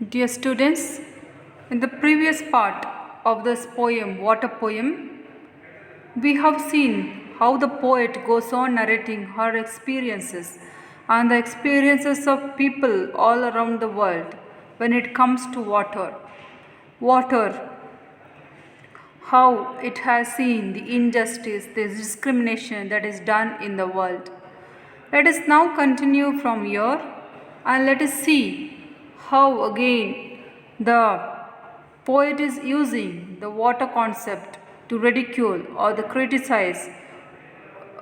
Dear students, in the previous part of this poem, water poem, we have seen how the poet goes on narrating her experiences and the experiences of people all around the world when it comes to water. Water, how it has seen the injustice, the discrimination that is done in the world. Let us now continue from here and let us see how again the poet is using the water concept to ridicule or to criticize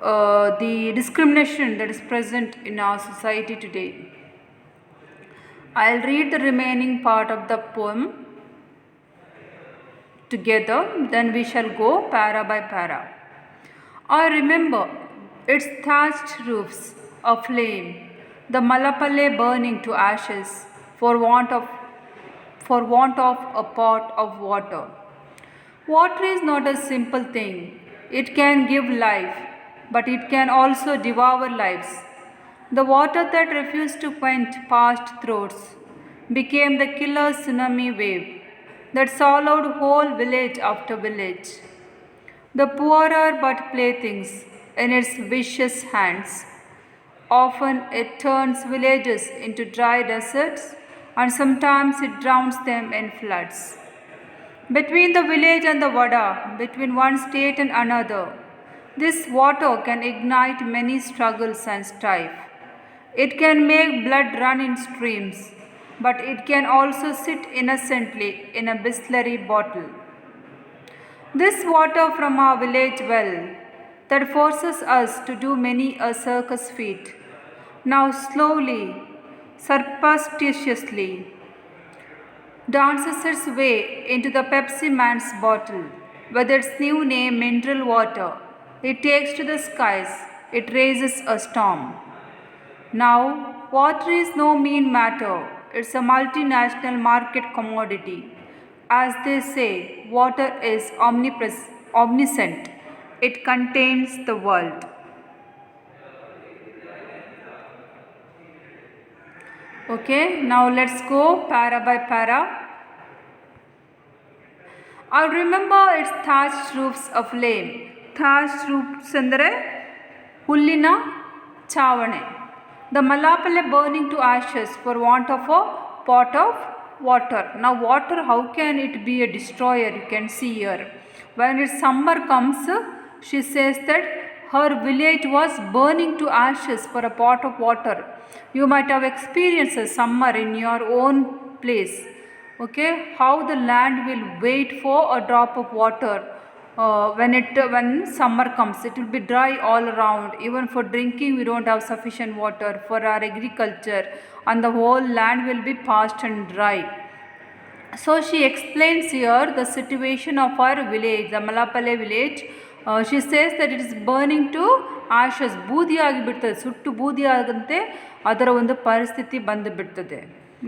the discrimination that is present in our society today. I'll read the remaining part of the poem together, then we shall go para by para. I remember its thatched roofs aflame, the Malapale burning to ashes for want of a pot of water. Water is not a simple thing. It can give life, but it can also devour lives. The water that refused to quench parched throats became the killer tsunami wave that swallowed whole village after village. The poor are but playthings in its vicious hands. Often it turns villages into dry deserts, and sometimes it drowns them in floods. Between the village and the Vada, between one state and another, this water can ignite many struggles and strife. It can make blood run in streams, but it can also sit innocently in a Bisleri bottle. This water from our village well that forces us to do many a circus feat, now slowly, surreptitiously, dances its way into the Pepsi Man's bottle. With its new name, mineral water, it takes to the skies, it raises a storm. Now, water is no mean matter, it's a multinational market commodity. As they say, water is omniscient, it contains the world. Okay, now let's go para by para. I remember its thatched roofs aflame. Thatched roofs ಅಂದರೆ ಹುಲ್ಲಿನ ಚಾವಣೆ. The Malapale burning to ashes for want of a pot of water. Now water, how can it be a destroyer? You can see here. When its summer comes, she says that her village was burning to ashes for a pot of water. You might have experienced a summer in your own place. Okay, how the land will wait for a drop of water when summer comes. It will be dry all around. Even for drinking we don't have sufficient water, for our agriculture, and the whole land will be parched and dry. So she explains here the situation of our village, the Malapale village. She says that it is burning to ashes. ಬೂದಿ ಆಗಿಬಿಡ್ತದೆ, ಸುಟ್ಟು ಬೂದಿ ಆಗಂತೆ ಅದರ ಒಂದು ಪರಿಸ್ಥಿತಿ ಬಂದು ಬಿಡ್ತದೆ.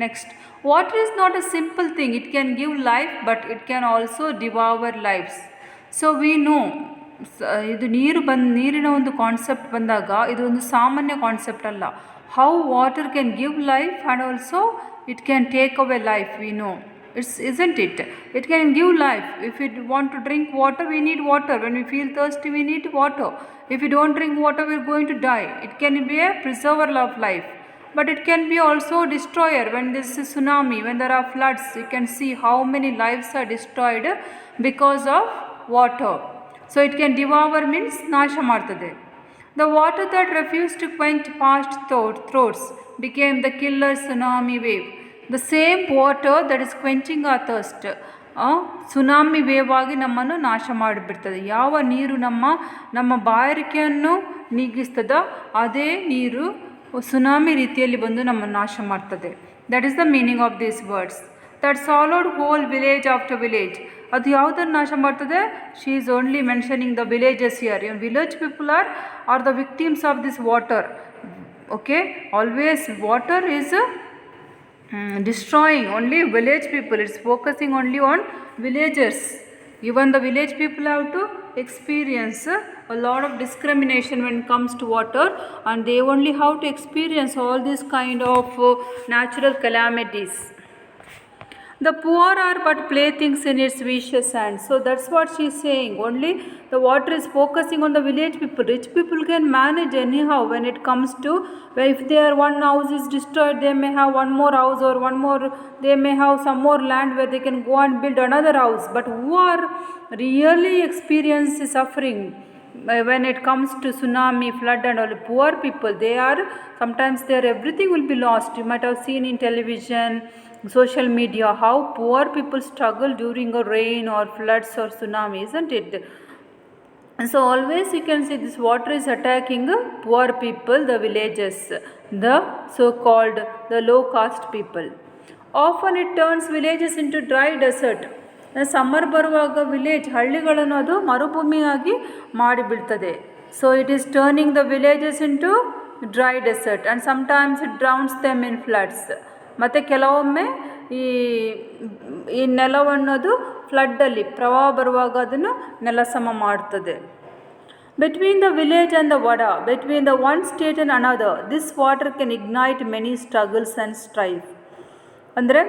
Next, water is not a simple thing. It can give life, but it can also devour lives. So we know, ಇದು ನೀರಿನ ಒಂದು ಕಾನ್ಸೆಪ್ಟ್ ಬಂದಾಗ ಇದು ಒಂದು ಸಾಮಾನ್ಯ ಕಾನ್ಸೆಪ್ಟ್ ಅಲ್ಲ. How water can give life and also it can take away life, we know. Isn't it? It can give life. If we want to drink water, we need water. When we feel thirsty, we need water. If we don't drink water, we are going to die. It can be a preserver of life. But it can be also a destroyer. When there is a tsunami, when there are floods, you can see how many lives are destroyed because of water. So it can devour means nasha ಮಾಡ್ತದೆ. The water that refused to quench parched throats became the killer tsunami wave. The same water that is quenching our thirst, tsunami wave ಆಗಿ ನಮ್ಮನ್ನು ನಾಶ ಮಾಡಿಬಿಡ್ತದೆ. ಯಾವ ನೀರು ನಮ್ಮ ಬಾಯಾರಿಕೆಯನ್ನು ನೀಗಿಸ್ತದೋ ಅದೇ ನೀರು tsunami ರೀತಿಯಲ್ಲಿ ಬಂದು ನಮ್ಮನ್ನು ನಾಶ ಮಾಡ್ತದೆ. That is the meaning of these words. That swallowed whole village after village. ಅದು ಯಾವುದನ್ನು ನಾಶ ಮಾಡ್ತದೆ? She is only mentioning the villages here. Village people are the victims of this water. Okay, always water is destroying only village people. It's focusing only on villagers. Even the village people have to experience a lot of discrimination when it comes to water, and they only have to experience all these kind of natural calamities. The poor are but playthings in its vicious hands. So that's what she is saying. Only the water is focusing on the village people. Rich people can manage anyhow when it comes to, if their one house is destroyed, they may have one more house or one more, they may have some more land where they can go and build another house. But who are really experiencing suffering when it comes to tsunami, flood and all, poor people, they are, sometimes their everything will be lost. You might have seen in television, social media, how poor people struggle during a rain or floods or tsunami, isn't it? And so always you can see this water is attacking poor people, the villages, the so-called the low-caste people. Often it turns villages into dry desert. Summer ಬರುವಾಗ village ಹಳ್ಳಿಗಳನ್ನು ಅದು ಮರುಭೂಮಿಯಾಗಿ ಮಾಡಿಬಿಡ್ತದೆ. So it is turning the villages into dry desert and sometimes it drowns them in floods. ಮತ್ತು ಕೆಲವೊಮ್ಮೆ ಈ ನೆಲವನ್ನೋದು ಫ್ಲಡ್ಡಲ್ಲಿ ಪ್ರವಾಹ ಬರುವಾಗ ಅದನ್ನು ನೆಲಸಮ ಮಾಡ್ತದೆ. Between the village and the vada, between the one state and another, this water can ignite many struggles and strife. ಅಂದರೆ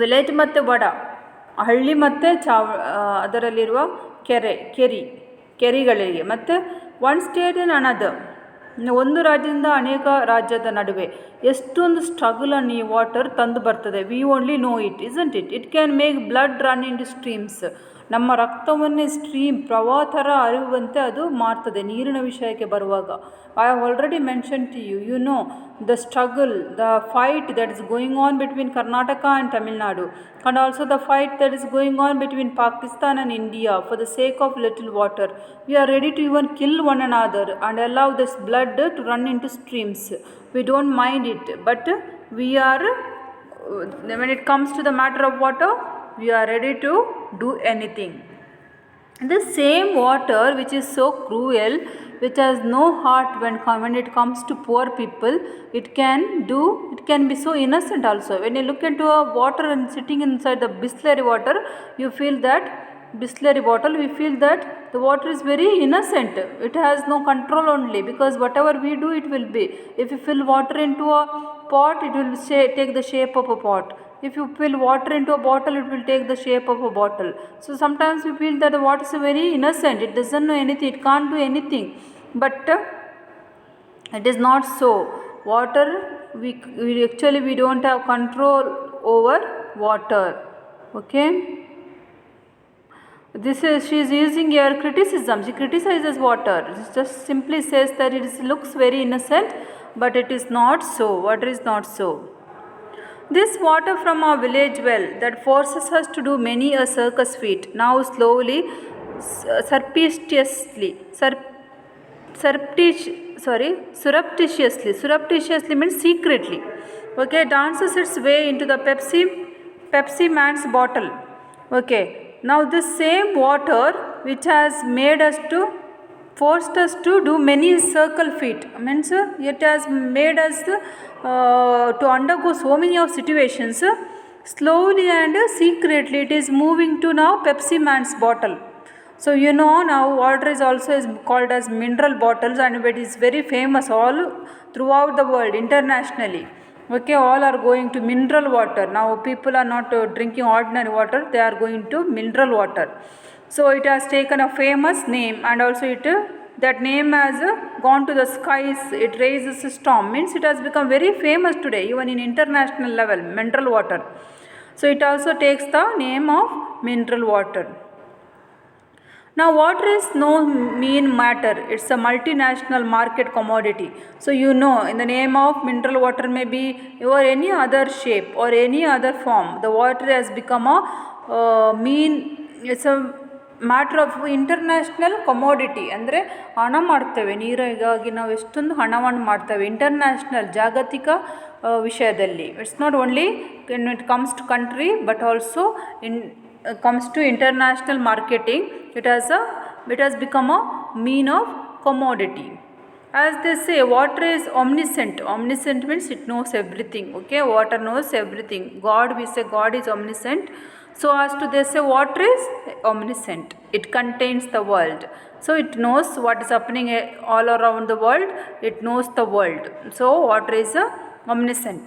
village ಮತ್ತು ವಡ, ಹಳ್ಳಿ ಮತ್ತು ಅದರಲ್ಲಿರುವ ಕೆರಿಗಳಿಗೆ, ಮತ್ತು ಒನ್ ಸ್ಟೇಟ್ ಆ್ಯಂಡ್ ಅನದರ್, ಒಂದು ರಾಜ್ಯದಿಂದ ಅನೇಕ ರಾಜ್ಯದ ನಡುವೆ ಎಷ್ಟೊಂದು ಸ್ಟ್ರಗಲನ್ನು ಈ ವಾಟರ್ ತಂದು ಬರ್ತದೆ. We only know it, isn't it? It can make blood run in two streams. ನಮ್ಮ ರಕ್ತವನ್ನೇ ಸ್ಟ್ರೀಮ್ ಪ್ರವಾಹ ಥರ ಹರಿಯುವಂತೆ ಅದು ಮಾಡ್ತದೆ ನೀರಿನ ವಿಷಯಕ್ಕೆ ಬರುವಾಗ. I have already mention to you, you know the struggle, the fight that is going on between Karnataka and Tamil Nadu, and also the fight that is going on between Pakistan and India for the sake of little water. We are ready to even kill one another and allow this blood to run into streams. We don't mind it, but we are, when it comes to the matter of water, we are ready to do anything. The same water which is so cruel, which has no heart when it comes to poor people, it can be so innocent also. When you look into a water and sitting inside the Bisleri water, you feel that Bisleri bottle, we feel that the water is very innocent. It has no control only, because whatever we do, it will be. If you fill water into a pot, it will take the shape of a pot. If you fill water into a bottle, it will take the shape of a bottle. So sometimes we feel that the water is very innocent. It doesn't know anything. It can't do anything. But it is not so. Water, we don't have control over water. Okay. She is using here criticism. She criticizes water. She just simply says that it looks very innocent, but it is not so. Water is not so. This water from our village well that forces us to do many a circus feat, now slowly, surreptitiously means secretly, okay, dances its way into the Pepsi man's bottle. Okay, now this same water which has forced us to do many circle feet, means it has made us to undergo so many of situations, slowly and secretly it is moving to now Pepsi man's bottle. So you know, now water is also called as mineral bottles, and it is very famous all throughout the world, internationally. Okay, all are going to mineral water. Now people are not drinking ordinary water, they are going to mineral water. So it has taken a famous name, and also that name has gone to the skies. It raises a storm, means it has become very famous today, even in international level, mineral water. So it also takes the name of mineral water. Now water is no mean matter, it's a multinational market commodity. So you know, in the name of mineral water may be or any other shape or any other form, the water has become a it's a matter of international commodity. ಅಂದರೆ ಹಣ ಮಾಡ್ತೇವೆ ನೀರಿಗಾಗಿ, ನಾವು ಎಷ್ಟೊಂದು ಹಣವನ್ನು ಮಾಡ್ತೇವೆ international ಜಾಗತಿಕ ವಿಷಯದಲ್ಲಿ. It's not only when it comes to country, but also comes to international marketing. It has become a mean of commodity. As they say, water is omniscient. Omniscient means it knows everything. Okay, water knows everything. God, we say God is omniscient. So as to they say water is omniscient. It contains the world. So it knows what is happening all around the world. It knows the world. So water is omniscient.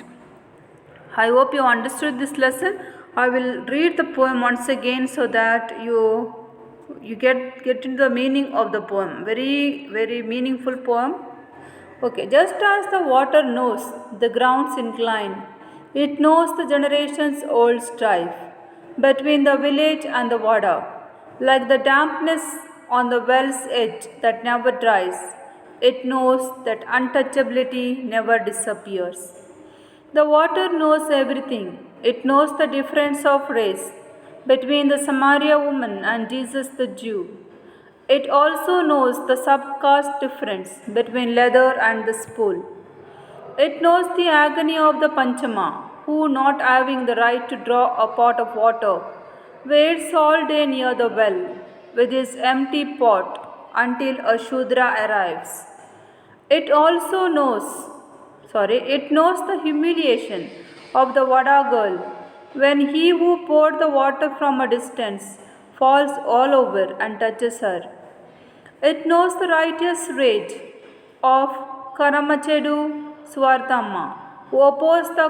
I hope you understood this lesson. I will read the poem once again so that you get into the meaning of the poem. Very meaningful poem. Okay, just as the water knows the ground's incline, it knows the generations old strife between the village and the water, like the dampness on the well's edge that never dries. It knows that untouchability never disappears. The water knows everything. It knows the difference of race between the Samaria woman and Jesus the Jew. It also knows the subcaste difference between leather and the spool. It knows the agony of the Panchama, who, not having the right to draw a pot of water, waits all day near the well with his empty pot until a Shudra arrives. It knows the humiliation of the Vada girl when he who poured the water from a distance falls all over and touches her. It knows the righteous rage of Karamachedu Swarthamma, who opposed the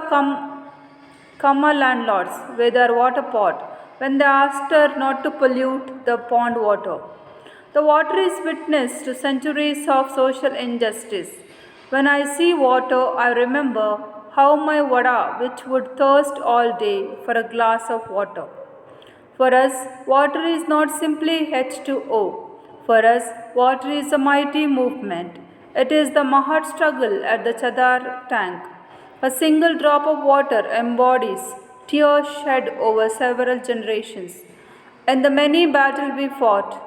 Kamma landlords with their water pot when they asked her not to pollute the pond water. The water is witness to centuries of social injustice. When I see water, I remember how my Vada, which would thirst all day for a glass of water. For us, water is not simply H2O. For us, water is a mighty movement. It is the Mahat struggle at the Chadar tank. A single drop of water embodies tears shed over several generations. In the many battles we fought,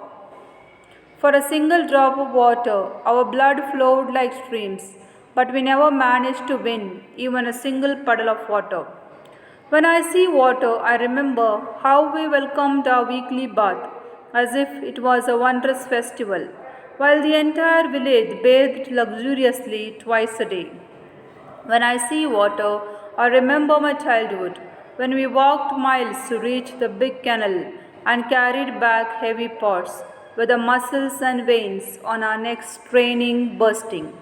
for a single drop of water, our blood flowed like streams, but we never managed to win even a single puddle of water. When I see water, I remember how we welcomed our weekly bath as if it was a wondrous festival, while the entire village bathed luxuriously twice a day. When I see water, I remember my childhood, when we walked miles to reach the big canal and carried back heavy pots with the muscles and veins on our necks straining, bursting.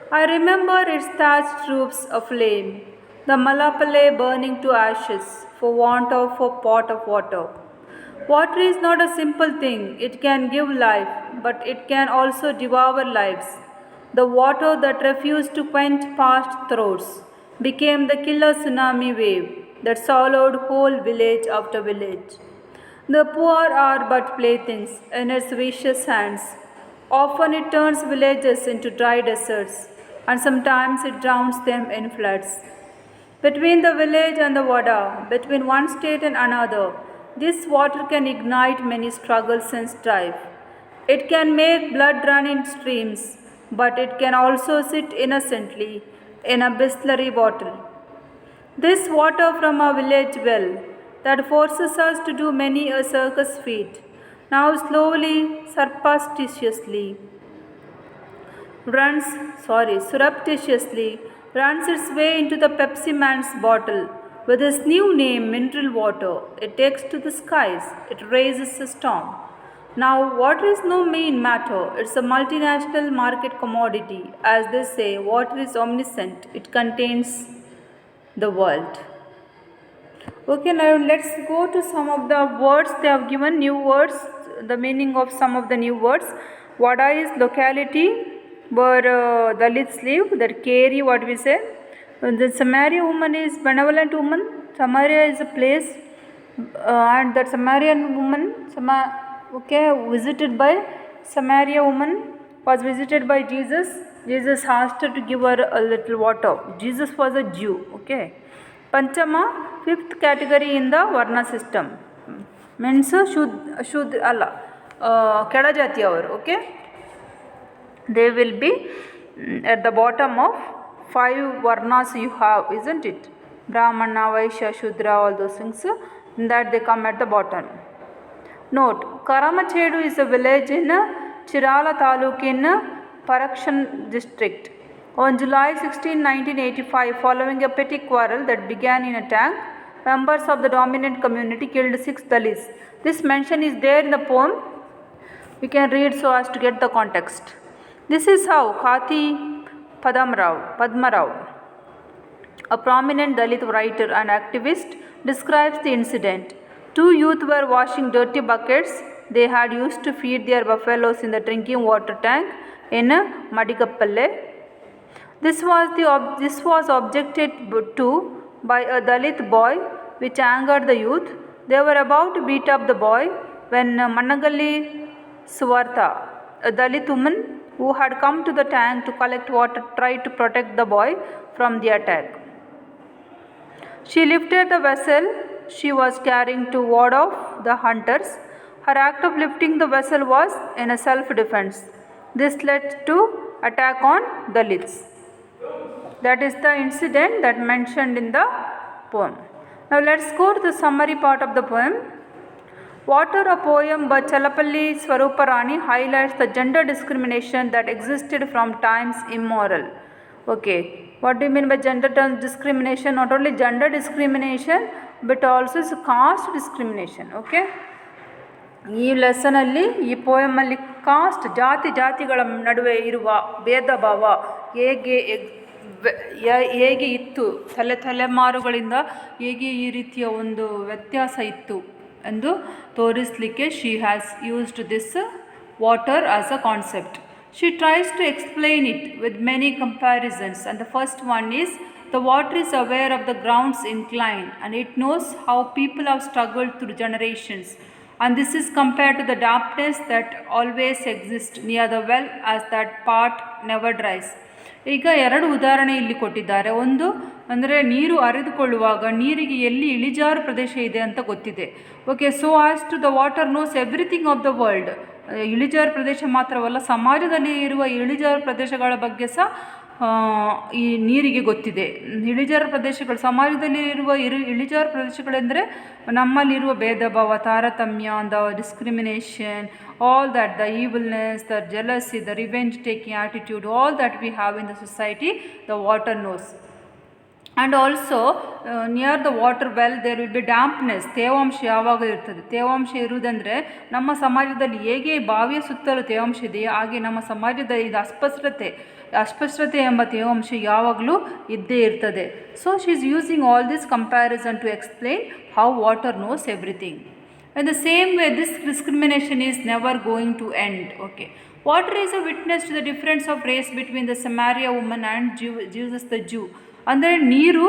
I remember its thatched roofs aflame, the Malapale burning to ashes for want of a pot of water. Water is not a simple thing. It can give life, but it can also devour lives. The water that refused to quench parched throats became the killer tsunami wave that swallowed whole village after village. The poor are but playthings in its vicious hands. Often it turns villages into dry deserts, and sometimes it drowns them in floods. Between the village and the Vada, between one state and another, this water can ignite many struggles and strife. It can make blood run in streams, but it can also sit innocently in a Bisleri bottle. This water from our village well that forces us to do many a circus feat, now slowly, surreptitiously runs its way into the Pepsi Man's bottle with his new name, mineral water. It takes to the skies, it raises a storm. Now, water is no mean matter, it's a multinational market commodity. As they say, water is omniscient, it contains the world. Okay, now let's go to some of the words they have given, new words, the meaning of some of the new words. Vada is locality where Dalits live, that Keri, what we say. The Samaria woman is benevolent woman. Samaria is a place, and that Samarian woman, visited by Samaria woman, was visited by Jesus. Jesus asked her to give her a little water. Jesus was a Jew. Okay. Panchama, fifth category in the Varna system. Means Shudra Allah. Keda Jati avaru. Okay. They will be at the bottom of 5 Varnas you have, isn't it? Brahmana, Vaishya, Shudra, all those things. That they come at the bottom. Note, Karamachedu is a village in Chirala Taluk in Parakshan district. On July 16, 1985, following a petty quarrel that began in a tank, members of the dominant community killed 6 Dalits. This mention is there in the poem. We can read so as to get the context. This is how Khati Padmarao A prominent Dalit writer and activist describes the incident. Two youth were washing dirty buckets they had used to feed their buffaloes in the drinking water tank in Madikapalle. This was objected to by a Dalit boy, which angered the youth. They were about to beat up the boy when Managalli Suvartha, a Dalit woman who had come to the tank to collect water, tried to protect the boy from the attack. She lifted the vessel she was carrying to ward off the hunters. Her act of lifting the vessel was in a self-defense. This led to attack on Dalits. That is the incident that mentioned in the poem. Now let's go to the summary part of the poem. Water, a poem by Chalapalli Swaruparani, highlights the gender discrimination that existed from times immemorial. Okay, what do you mean by gender discrimination? Not only gender discrimination, but also caste discrimination. Okay. ಈ ಲೆಸನಲ್ಲಿ ಈ ಪೋಯಮಲ್ಲಿ cost ಜಾತಿಗಳ ನಡುವೆ ಇರುವ ಭೇದ ಭಾವ ಹೇಗೆ ಇತ್ತು, ತಲೆಮಾರುಗಳಿಂದ ಹೇಗೆ ಈ ರೀತಿಯ ಒಂದು ವ್ಯತ್ಯಾಸ ಇತ್ತು ಎಂದು ತೋರಿಸಲಿಕ್ಕೆ she has used this water as a concept. She tries to explain it with many comparisons, and the first one is the water is aware of the ground's incline and it knows how people have struggled through generations, and this is compared to the dampness that always exists near the well as that part never dries. ಈಗ ಎರಡು ಉದಾಹರಣೆ ಇಲ್ಲಿ ಕೊಟ್ಟಿದ್ದಾರೆ. ಒಂದು ಅಂದರೆ ನೀರು ಹರಿದುಕೊಳ್ಳುವಾಗ ನೀರಿಗೆ ಎಲ್ಲಿ ಇಳಿಜಾರು ಪ್ರದೇಶ ಇದೆ ಅಂತ ಗೊತ್ತಿದೆ. Okay, so as to the water knows everything of the world. ಇಳಿಜಾರು ಪ್ರದೇಶ ಮಾತ್ರವಲ್ಲ, ಸಮಾಜದಲ್ಲಿ ಇರುವ ಇಳಿಜಾರು ಪ್ರದೇಶಗಳ ಬಗ್ಗೆ ಸಹ ಈ ನೀರಿಗೆ ಗೊತ್ತಿದೆ. ಇಳಿಜಾರು ಪ್ರದೇಶಗಳು, ಸಮಾಜದಲ್ಲಿ ಇರುವ ಇಳಿಜಾರು ಪ್ರದೇಶಗಳೆಂದರೆ ನಮ್ಮಲ್ಲಿರುವ ಭೇದ ಭಾವ, ತಾರತಮ್ಯ, the discrimination, all that, the evilness, the jealousy, the revenge taking attitude, all that we have in the society, the water knows. And also near the water well there will be dampness. ತೇವಾಂಶ ಯಾವಾಗ ಇರ್ತದೆ. ತೇವಾಂಶ ಇರುವುದಂದರೆ ನಮ್ಮ ಸಮಾಜದಲ್ಲಿ ಹೇಗೆ ಬಾವಿಯ ಸುತ್ತಲೂ ತೇವಾಂಶ ಇದೆಯೋ ಹಾಗೆ ನಮ್ಮ ಸಮಾಜದಲ್ಲಿ ಇದು ಅಸ್ಪಷ್ಟತೆ ಎಂಬ ತೇವಾಂಶ ಯಾವಾಗಲೂ ಇದ್ದೇ ಇರ್ತದೆ. So she is using all this comparison to explain how water knows everything. In the same way, this discrimination is never going to end. Okay, water is a witness to the difference of race between the Samaria woman and Jesus the Jew. ಅಂದರೆ ನೀರು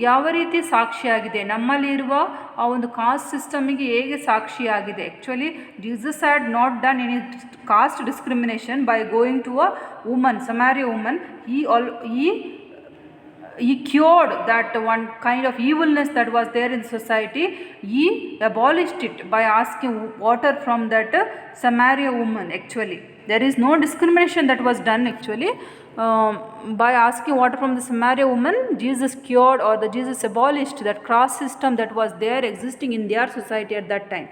ಯಾವ ರೀತಿ ಸಾಕ್ಷಿಯಾಗಿದೆ, ನಮ್ಮಲ್ಲಿರುವ ಆ ಒಂದು cost ಸಿಸ್ಟಮಿಗೆ ಹೇಗೆ ಸಾಕ್ಷಿಯಾಗಿದೆ. Actually Jesus had not done any caste discrimination by going to a woman, Samaria woman. He cured that one kind of evilness that was there in society. He abolished it by asking water from that Samaria woman. Actually, there is no discrimination that was done actually. By asking water from the Samaria woman, Jesus cured, or Jesus abolished that caste system that was there existing in their society at that time.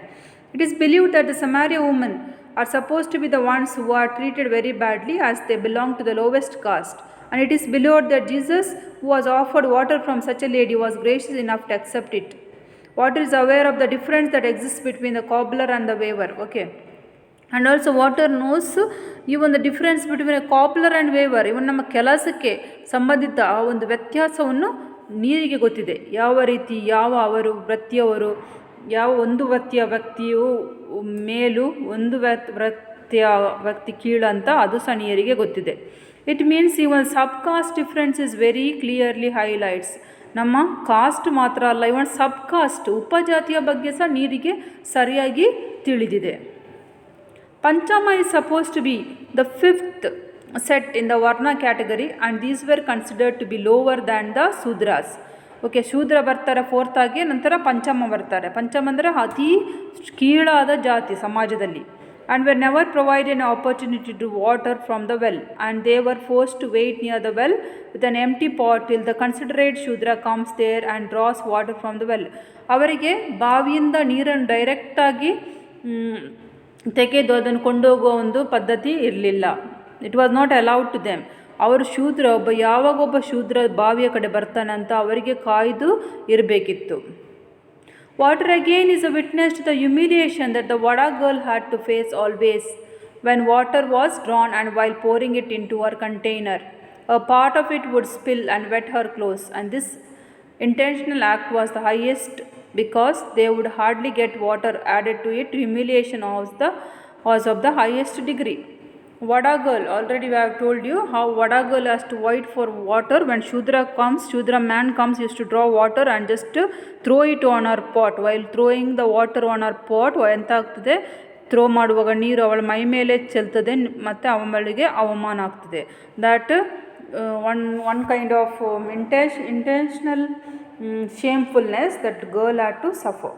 It is believed that the Samaria women are supposed to be the ones who are treated very badly as they belong to the lowest caste. And it is believed that Jesus, who was offered water from such a lady, was gracious enough to accept it. Water is aware of the difference that exists between the cobbler and the weaver. Okay. And also water knows even the difference between a cobbler and weaver. Even ನಮ್ಮ ಕೆಲಸಕ್ಕೆ ಸಂಬಂಧಿತ ಆ ಒಂದು ವ್ಯತ್ಯಾಸವನ್ನು ನೀರಿಗೆ ಗೊತ್ತಿದೆ. ಯಾವ ರೀತಿ ಅವರು ವೃತ್ತಿಯವರು, ಯಾವ ಒಂದು ವೃತ್ತಿಯ ವ್ಯಕ್ತಿಯು ಮೇಲು, ಒಂದು ವೃತ್ತಿಯ ವ್ಯಕ್ತಿ ಕೀಳು ಅಂತ ಅದು ಸಹ ನೀರಿಗೆ ಗೊತ್ತಿದೆ. It means even subcaste difference is very clearly highlights. ನಮ್ಮ ಕಾಸ್ಟ್ ಮಾತ್ರ ಅಲ್ಲ, ಇವನ್ ಸಬ್ಕಾಸ್ಟ್ ಉಪಜಾತಿಯ ಬಗ್ಗೆ ಸಹ ನೀರಿಗೆ ಸರಿಯಾಗಿ ತಿಳಿದಿದೆ. Panchama is supposed to be the fifth set in the Varna category, and these were considered to be lower than the Sudras. Okay, Shudra ಬರ್ತಾರೆ fourth ಆಗಿ, ನಂತರ ಪಂಚಮ ಬರ್ತಾರೆ. ಪಂಚಮ ಅಂದರೆ ಅತಿ ಕೀಳಾದ ಜಾತಿ ಸಮಾಜದಲ್ಲಿ. And were never provided an opportunity to water from the well, and they were forced to wait near the well with an empty pot till the considerate Shudra comes there and draws water from the well. ಅವರಿಗೆ ಬಾವಿಯಿಂದ ನೀರನ್ನು ಡೈರೆಕ್ಟಾಗಿ ತೆಗೆದು ಅದನ್ನು ಕೊಂಡೋಗುವ ಒಂದು ಪದ್ಧತಿ ಇರಲಿಲ್ಲ. It was not allowed to them. ಅವರು ಶೂದ್ರ, ಯಾವಾಗೊಬ್ಬ ಶೂದ್ರ ಬಾವಿಯ ಕಡೆ ಬರ್ತಾನಂತ ಅವರಿಗೆ ಕಾಯ್ದು ಇರಬೇಕಿತ್ತು. Water again is a witness to the humiliation that the Vada girl had to face always when water was drawn and while pouring it into her container. A part of it would spill and wet her clothes, and this intentional act was the highest because they would hardly get water added to it. Humiliation was of the highest degree. Vada girl, already we have told you how Vada girl has to wait for water. When Shudra man comes, used to draw water and just throw it on her pot. While throwing the water on her pot, ಎಂತ ಆಗ್ತದೆ, throw ಮಾಡುವಾಗ ನೀರು ಅವಳ ಮೈ ಮೇಲೆ ಚೆಲ್ತದೆ ಮತ್ತು ಅವಳಿಗೆ ಅವಮಾನ ಆಗ್ತದೆ. That one kind of intentional shamefulness that girl had to suffer.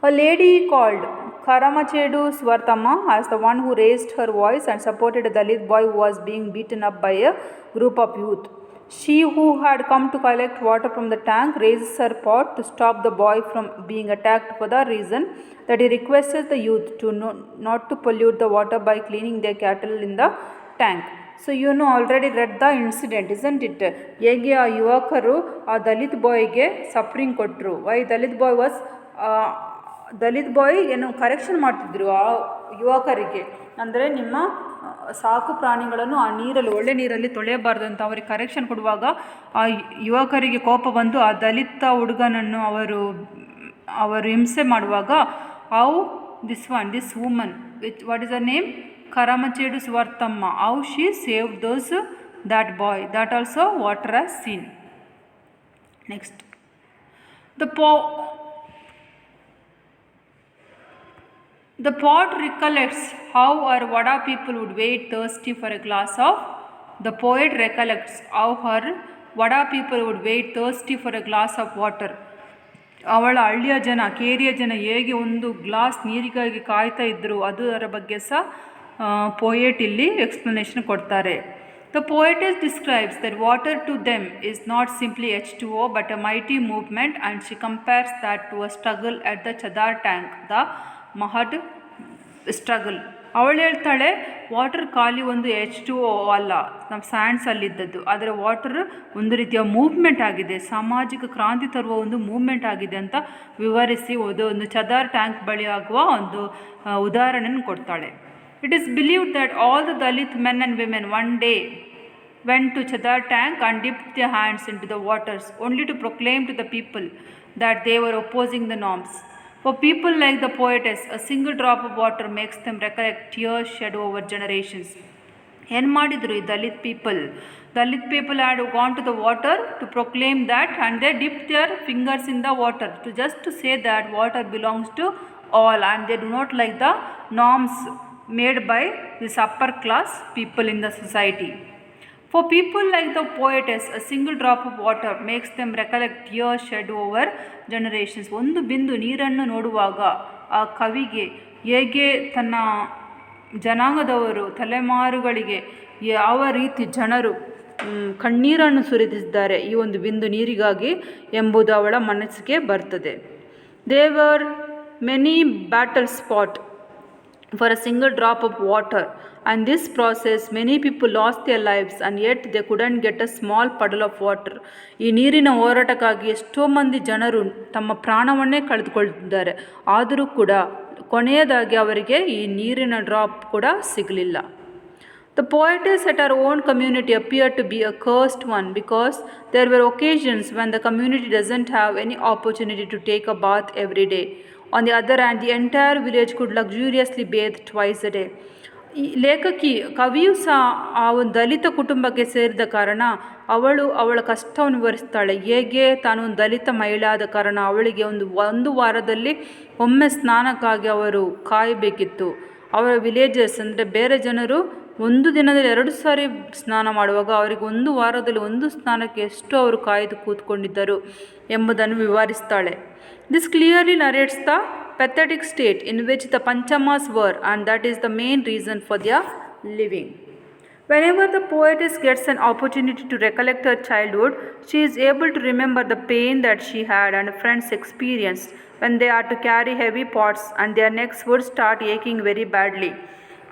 A lady called Karamachedu Swartama as the one who raised her voice and supported a Dalit boy who was being beaten up by a group of youth. She, who had come to collect water from the tank, raises her pot to stop the boy from being attacked for the reason that he requested the youth to not to pollute the water by cleaning their cattle in the tank. So you know already read the incident, isn't it? ಹೇಗೆ ಆ ಯುವಕರು ಆ Dalit ಬಾಯ್ಗೆ suffering ಕೊಟ್ಟರು. Y Dalit ಬಾಯ್ ಏನು correction ಮಾಡ್ತಿದ್ರು ಆ ಯುವಕರಿಗೆ, ಅಂದರೆ ನಿಮ್ಮ ಸಾಕು ಪ್ರಾಣಿಗಳನ್ನು ಆ ನೀರಲ್ಲಿ ಒಳ್ಳೆ ನೀರಲ್ಲಿ ತೊಳೆಯಬಾರ್ದು ಅಂತ ಅವರಿಗೆ ಕರೆಕ್ಷನ್ ಕೊಡುವಾಗ ಆ ಯುವಕರಿಗೆ ಕೋಪ ಬಂದು ಆ ದಲಿತ ಹುಡುಗನನ್ನು ಅವರು ಹಿಂಸೆ ಮಾಡುವಾಗ this woman which what is a name, Karamachedu Swartama, how she saved that boy. That also water has seen. Next, the pot recollects how our Vada people would wait thirsty for a glass of. The poet recollects how her Vada people would wait thirsty for a glass of water. ಅವಳ ಹಳ್ಳಿಯ ಜನ, ಕೇರಿಯ ಜನ ಹೇಗೆ ಒಂದು glass ನೀರಿಗಾಗಿ ಕಾಯ್ತಾ ಇದ್ದರು, ಅದರ ಬಗ್ಗೆ ಸಹ ಪೋಯೆಟ್ ಇಲ್ಲಿ ಎಕ್ಸ್ಪ್ಲನೇಷನ್ ಕೊಡ್ತಾರೆ. The poetess describes that water to them is not simply H2O but a mighty movement, and she compares that to a struggle at the Chadar tank, the Mahad struggle. ಅವಳು ಹೇಳ್ತಾಳೆ, water ಖಾಲಿ ಒಂದು H2O ಅಲ್ಲ, ನಮ್ಮ ಸ್ಯಾಂಡ್ಸಲ್ಲಿದ್ದದ್ದು, ಆದರೆ water ಒಂದು ರೀತಿಯ movement ಆಗಿದೆ, ಸಾಮಾಜಿಕ ಕ್ರಾಂತಿ ತರುವ ಒಂದು ಮೂವ್ಮೆಂಟ್ ಆಗಿದೆ ಅಂತ ವಿವರಿಸಿ ಒಂದು ಚದಾರ್ ಟ್ಯಾಂಕ್ ಬಳಿ ಆಗುವ ಒಂದು ಉದಾಹರಣೆಯನ್ನು ಕೊಡ್ತಾಳೆ. It is believed that all the Dalit men and women one day went to Chadar tank and dipped their hands into the waters, only to proclaim to the people that they were opposing the norms. For people like the poetess, a single drop of water makes them recollect tears shed over generations. ಏನು ಮಾಡಿದರು ಈ Dalit people had gone to the water to proclaim that, and they dipped their fingers in the water to just to say that water belongs to all, and they do not like the norms made by this upper class people in the society. For people like the poetess, a single drop of water makes them recollect tears shed over generations. ಒಂದು ಬಿಂದು ನೀರನ್ನು ನೋಡುವಾಗ ಆ ಕವಿಗೆ ಹೇಗೆ ತನ್ನ ಜನಾಂಗದವರು ತಲೆಮಾರುಗಳಿಗೆ ಯಾವ ರೀತಿ ಜನರು ಕಣ್ಣೀರನ್ನು ಸುರಿದಿದ್ದಾರೆ ಈ ಒಂದು ಬಿಂದು ನೀರಿಗಾಗಿ ಎಂಬುದು ಅವಳ ಮನಸ್ಸಿಗೆ ಬರ್ತದೆ. There were many battle spots for a single drop of water, and this process many people lost their lives, and yet they couldn't get a small puddle of water. ಈ ನೀರಿನ ಹೋರಾಟಕ್ಕಾಗಿ ಎಷ್ಟೋ ಮಂದಿ ಜನರು ತಮ್ಮ ಪ್ರಾಣವನ್ನೇ ಕಳೆದುಕೊಂಡಿದ್ದಾರೆ, ಆದರೂ ಕೂಡ ಕೊನೆಯದಾಗಿ ಅವರಿಗೆ ಈ ನೀರಿನ ಡ್ರಾಪ್ ಕೂಡ ಸಿಗಲಿಲ್ಲ. The poetess at her own community appeared to be a cursed one, because there were occasions when the community doesn't have any opportunity to take a bath every day. On the other hand, the entire village could luxuriously bathe twice a day. ಕವಿಯು ಸಹ ಆ ಒಂದು ದಲಿತ ಕುಟುಂಬಕ್ಕೆ ಸೇರಿದ ಕಾರಣ ಅವಳ ಕಷ್ಟವನ್ನು ವಿವರಿಸ್ತಾಳೆ. ಹೇಗೆ ತಾನು ಒಂದು ದಲಿತ ಮಹಿಳೆ ಆದ ಕಾರಣ ಅವಳಿಗೆ ಒಂದು ವಾರದಲ್ಲಿ ಒಮ್ಮೆ ಸ್ನಾನಕ್ಕಾಗಿ ಅವರು ಕಾಯಬೇಕಿತ್ತು. ಅವರ ವಿಲೇಜಸ್ ಅಂದರೆ ಬೇರೆ ಜನರು ಒಂದು ದಿನದಲ್ಲಿ 2 ಸಾರಿ ಸ್ನಾನ ಮಾಡುವಾಗ ಅವರಿಗೆ ಒಂದು ವಾರದಲ್ಲಿ ಒಂದು ಸ್ನಾನಕ್ಕೆ ಎಷ್ಟು ಅವರು ಕಾಯ್ದು ಕೂತ್ಕೊಂಡಿದ್ದರು ಎಂಬುದನ್ನು ವಿವರಿಸ್ತಾಳೆ. This clearly narrates the pathetic state in which the Panchamas were, and that is the main reason for their living. Whenever the poetess gets an opportunity to recollect her childhood, she is able to remember the pain that she had and friends experienced when they had to carry heavy pots and their necks would start aching very badly.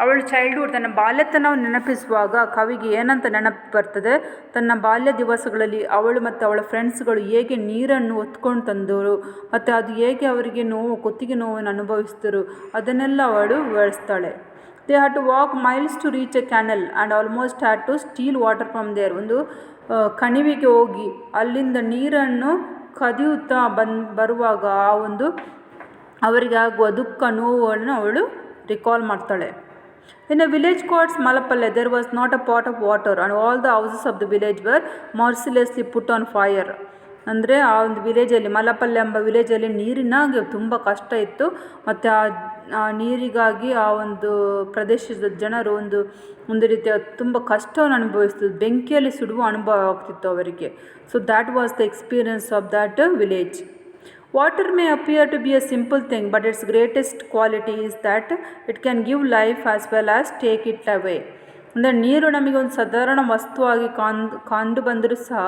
ಅವಳ childhood, ತನ್ನ ಬಾಲ್ಯತನವನ್ನು ನೆನಪಿಸುವಾಗ ಕವಿಗೆ ಏನಂತ ನೆನಪು ಬರ್ತದೆ, ತನ್ನ ಬಾಲ್ಯ ದಿವಸಗಳಲ್ಲಿ ಅವಳು ಮತ್ತು ಅವಳ ಫ್ರೆಂಡ್ಸ್ಗಳು ಹೇಗೆ ನೀರನ್ನು ಹೊತ್ಕೊಂಡು ತಂದವರು ಮತ್ತು ಅದು ಹೇಗೆ ಅವರಿಗೆ ಕುತ್ತಿಗೆ ನೋವನ್ನು ಅನುಭವಿಸಿದರು ಅದನ್ನೆಲ್ಲ ಅವಳು ವಿವರಿಸ್ತಾಳೆ. They had to walk miles to reach a canal and almost had to steal water from there. ಒಂದು ಕಣಿವೆಗೆ ಹೋಗಿ ಅಲ್ಲಿಂದ ನೀರನ್ನು ಕದಿಯುತ್ತಾ ಬರುವಾಗ ಆ ಒಂದು ಅವರಿಗೆ ಆಗುವ ದುಃಖ ನೋವನ್ನು ಅವಳು ರಿಕಾಲ್ ಮಾಡ್ತಾಳೆ. In a village called Malapalle there was not a pot of water and all the houses of the village were mercilessly put on fire. ಅಂದರೆ ಆ ಒಂದು ವಿಲೇಜಲ್ಲಿ ಮಲಪಲ್ಲೆ ಎಂಬ ವಿಲೇಜಲ್ಲಿ ನೀರಿನಾಗೆ ತುಂಬ ಕಷ್ಟ ಇತ್ತು ಮತ್ತು ಆ ನೀರಿಗಾಗಿ ಆ ಒಂದು ಪ್ರದೇಶದ ಜನರು ಒಂದು ರೀತಿಯ ತುಂಬ ಕಷ್ಟವನ್ನು ಅನುಭವಿಸ್ತಿದ್ದು, ಬೆಂಕಿಯಲ್ಲಿ ಸುಡುವ ಅನುಭವ ಆಗ್ತಿತ್ತು ಅವರಿಗೆ. So that was the experience of that village. Water may appear to be a simple thing, but its greatest quality is that it can give life as well as take it away. ಅಂದರೆ ನೀರು ನಮಗೆ ಒಂದು ಸಾಧಾರಣ ವಸ್ತುವಾಗಿ ಕಂಡು ಬಂದರೂ ಸಹ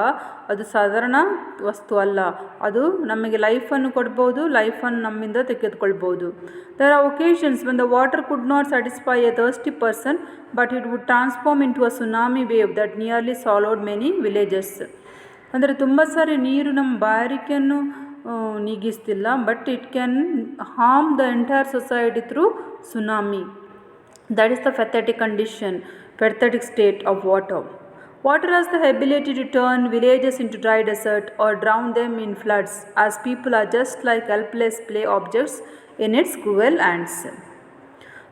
ಅದು ಸಾಧಾರಣ ವಸ್ತು ಅಲ್ಲ. ಅದು ನಮಗೆ ಲೈಫನ್ನು ಕೊಡ್ಬೋದು, ಲೈಫನ್ನು ನಮ್ಮಿಂದ ತೆಗೆದುಕೊಳ್ಬೋದು. There are occasions when the water could not satisfy a thirsty person, but it would transform into a tsunami wave that nearly swallowed many villages. ಅಂದರೆ ತುಂಬ ಸಾರಿ ನೀರು ನಮ್ಮ ಬಾಯಾರಿಕೆಯನ್ನು ನೀಗಿಸ್ತಿಲ್ಲ, but it can harm the entire society through tsunami. That is the pathetic state of water. Water has the ability to turn villages into dry desert or drown them in floods, as people are just like helpless play objects in its cruel hands.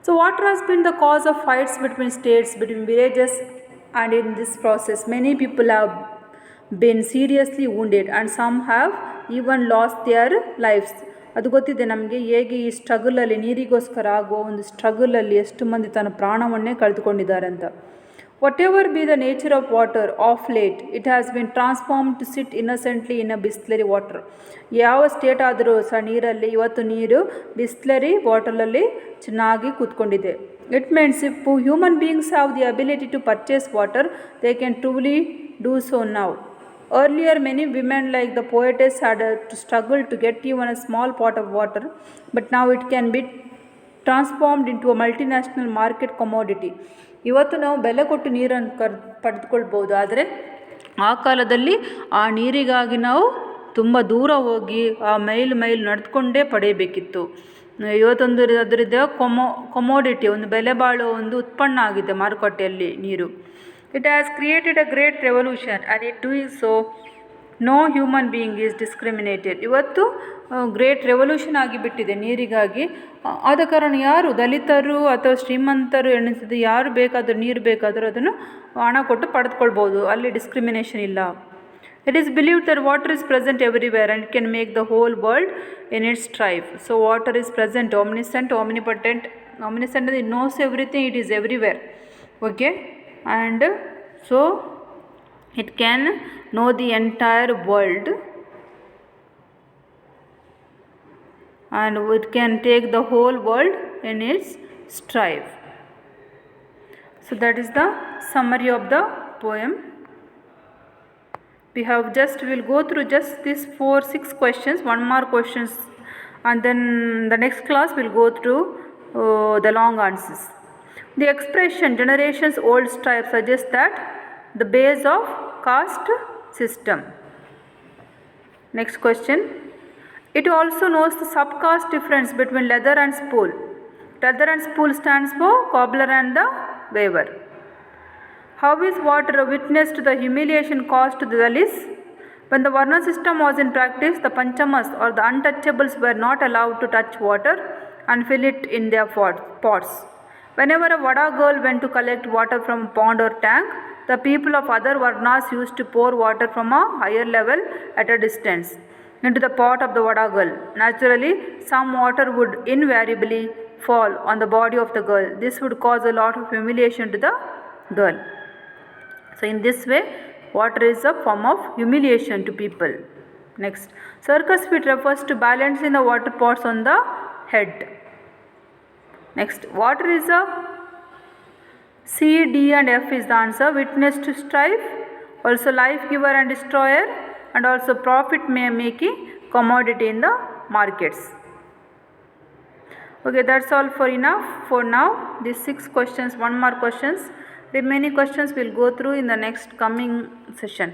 So water has been the cause of fights between states, between villages, and in this process many people have been seriously wounded and some have even lost their lives. ಅದು ಗೊತ್ತಿದೆ ನಮಗೆ ಹೇಗೆ ಈ ಸ್ಟ್ರಗಲಲ್ಲಿ ನೀರಿಗೋಸ್ಕರ ಆಗುವ ಒಂದು ಸ್ಟ್ರಗಲಲ್ಲಿ ಎಷ್ಟು ಮಂದಿ ತನ್ನ ಪ್ರಾಣವನ್ನೇ ಕಳೆದುಕೊಂಡಿದ್ದಾರೆ ಅಂತ. Whatever be the nature of water of late it has been transform to sit innocently in a Bisleri water. ಯಾವ ಸ್ಟೇಟ್ ಆದರೂ ಸಹ ನೀರಲ್ಲಿ ಇವತ್ತು ನೀರು ಬಿಸ್ಲರಿ ವಾಟರಲ್ಲಿ ಚೆನ್ನಾಗಿ ಕೂತ್ಕೊಂಡಿದೆ. It means if human beings have the ability to purchase water they can truly do so now. Earlier, many women like the poetess had to struggle to get even a small pot of water, but now it can be transformed into a multinational market commodity. ಇವತ್ತು ನಾವು ಬೆಲೆ ಕೊಟ್ಟು ನೀರನ್ನು ಪಡೆದುಕೊಳ್ಬೋದು, ಆದರೆ ಆ ಕಾಲದಲ್ಲಿ ಆ ನೀರಿಗಾಗಿ ನಾವು ತುಂಬ ದೂರ ಹೋಗಿ ಆ ಮೈಲ್ ನಡೆದುಕೊಂಡೇ ಪಡೆಯಬೇಕಿತ್ತು. ಇವತ್ತೊಂದು ಅದರಿಂದ ಕೊಮೋಡಿಟಿ, ಒಂದು ಬೆಲೆ ಬಾಳುವ ಒಂದು ಉತ್ಪನ್ನ ಆಗಿದೆ ಮಾರುಕಟ್ಟೆಯಲ್ಲಿ ನೀರು. It has created a great revolution and in doing so no human being is discriminated. ಇವತ್ತು ಗ್ರೇಟ್ ರೆವಲ್ಯೂಷನ್ ಆಗಿಬಿಟ್ಟಿದೆ ನೀರಿಗಾಗಿ. ಆದ ಕಾರಣ ಯಾರು ದಲಿತರು ಅಥವಾ ಶ್ರೀಮಂತರು ಎಣಿಸಿದ ಯಾರು ಬೇಕಾದರೂ ನೀರು ಬೇಕಾದರೂ ಅದನ್ನು ಹಣ ಕೊಟ್ಟು ಪಡೆದುಕೊಳ್ಬೋದು, ಅಲ್ಲಿ ಡಿಸ್ಕ್ರಿಮಿನೇಷನ್ ಇಲ್ಲ. It is believed that water is present everywhere and it can make the whole world in its strife. So water is present, omniscient, omnipotent. Omniscient, it knows everything, it is everywhere. Okay? And so it can know the entire world and it can take the whole world in its strife. So that is the summary of the poem. We will go through just these 4-6 questions, 1 mark questions, and then the next class we'll go through the long answers. The expression generations old strife suggests that the base of caste system. Next question. It also knows the subcaste difference between leather and spool. Leather and spool stands for cobbler and the weaver. How is water a witness to the humiliation caused to the Dalits? When the Varna system was in practice, the Panchamas or the untouchables were not allowed to touch water and fill it in their pots. Whenever a Vada girl went to collect water from a pond or tank, the people of other Varnas used to pour water from a higher level at a distance into the pot of the Vada girl. Naturally, some water would invariably fall on the body of the girl. This would cause a lot of humiliation to the girl. So in this way, water is a form of humiliation to people. Next, circus fit refers to balancing the water pots on the head. Next, water is a C, D and F is the answer. Witness to strife, also life giver and destroyer, and also profit making commodity in the markets. Okay, that's all for now. These 6 questions, 1 mark questions. Remaining questions we'll go through in the next coming session.